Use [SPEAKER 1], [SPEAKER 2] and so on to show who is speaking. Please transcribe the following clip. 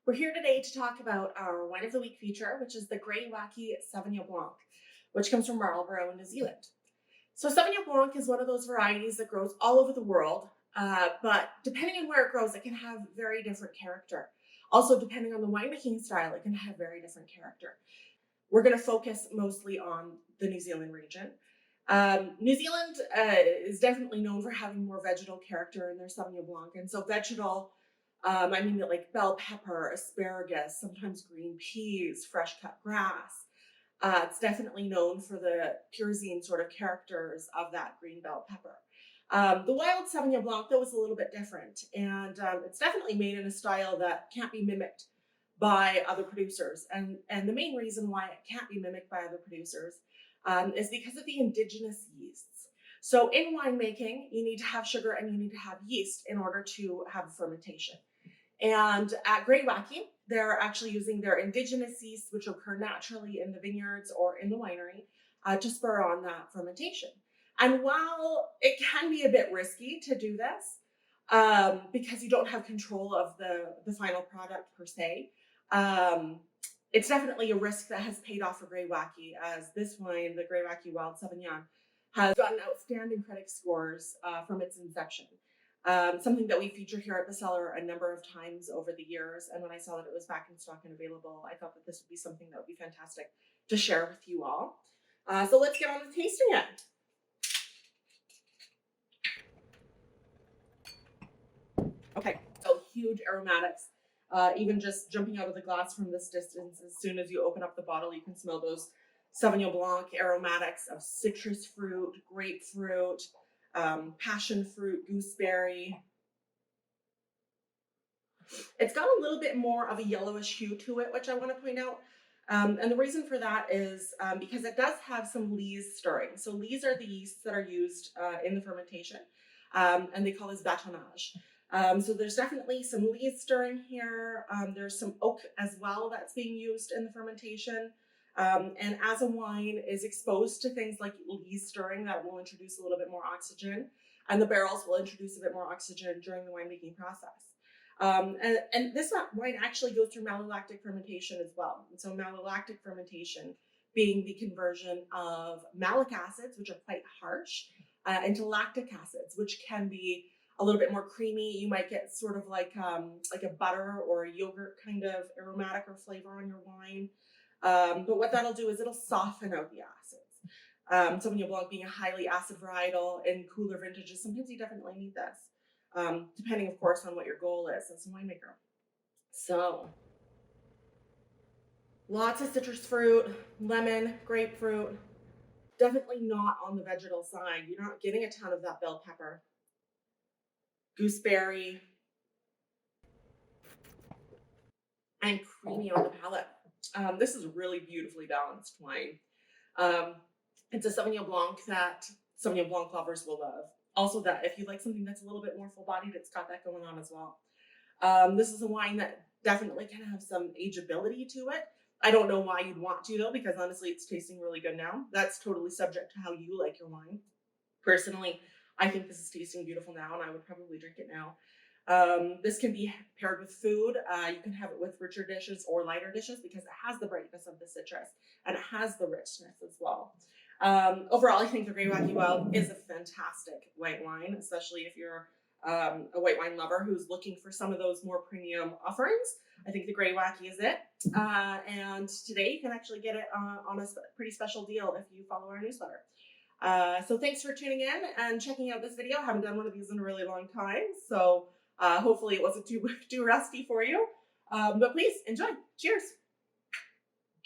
[SPEAKER 1] We're here today to talk about our Wine of the Week feature, which is the Greywacke Sauvignon Blanc, which comes from Marlborough, New Zealand. So Sauvignon Blanc is one of those varieties that grows all over the world, but depending on where it grows, it can have very different character. Also, depending on the winemaking style, it can have very different character. We're going to focus mostly on the New Zealand region. New Zealand is definitely known for having more vegetal character in their Sauvignon Blanc, and so vegetal I mean like bell pepper, asparagus, sometimes green peas, fresh cut grass. It's definitely known for the pyrazine sort of characters of that green bell pepper. The wild Sauvignon Blanc, though, is a little bit different, and it's definitely made in a style that can't be mimicked by other producers. And the main reason why it can't be mimicked by other producers is because of the indigenous yeasts. So in winemaking, you need to have sugar and you need to have yeast in order to have fermentation. And at Greywacke, they're actually using their indigenous yeasts, which occur naturally in the vineyards or in the winery, to spur on that fermentation. And while it can be a bit risky to do this, because you don't have control of the final product per se, it's definitely a risk that has paid off for Greywacke, as this wine, the Greywacke Wild Sauvignon, has gotten outstanding critic scores from its inception. Something that we feature here at the cellar a number of times over the years, and when I saw that it was back in stock and available, I thought that this would be something that would be fantastic to share with you all. So let's get on to tasting it. Okay, so huge aromatics. Even just jumping out of the glass from this distance, as soon as you open up the bottle, you can smell those Sauvignon Blanc aromatics of citrus fruit, grapefruit, passion fruit, gooseberry. It's got a little bit more of a yellowish hue to it, which I want to point out. And the reason for that is because it does have some lees stirring. So lees are the yeasts that are used in the fermentation, and they call this batonnage. So there's definitely some lees stirring here. There's some oak as well that's being used in the fermentation. And as a wine is exposed to things like lees stirring, that will introduce a little bit more oxygen, and the barrels will introduce a bit more oxygen during the winemaking process. And this wine actually goes through malolactic fermentation as well. And so malolactic fermentation being the conversion of malic acids, which are quite harsh, into lactic acids, which can be a little bit more creamy. You might get sort of like a butter or a yogurt kind of aromatic or flavor on your wine. But what that'll do is it'll soften out the acids. Sauvignon Blanc being a highly acid varietal in cooler vintages, sometimes you definitely need this, depending, of course, on what your goal is as a winemaker. So, lots of citrus fruit, lemon, grapefruit. Definitely not on the vegetal side. You're not getting a ton of that bell pepper. Gooseberry, and creamy on the palate. This is a really beautifully balanced wine. It's a Sauvignon Blanc that Sauvignon Blanc lovers will love. Also, that if you like something that's a little bit more full-bodied, it's got that going on as well. This is a wine that definitely can have some ageability to it. I don't know why you'd want to, though, because honestly, it's tasting really good now. That's totally subject to how you like your wine. Personally, I think this is tasting beautiful now, and I would probably drink it now. This can be paired with food. You can have it with richer dishes or lighter dishes because it has the brightness of the citrus and it has the richness as well. Overall, I think the Greywacke Wild is a fantastic white wine, especially if you're a white wine lover who's looking for some of those more premium offerings. I think the Greywacke is it. And today you can actually get it on a pretty special deal if you follow our newsletter. So thanks for tuning in and checking out this video. I haven't done one of these in a really long time, so hopefully it wasn't too rusty for you. But please enjoy. Cheers.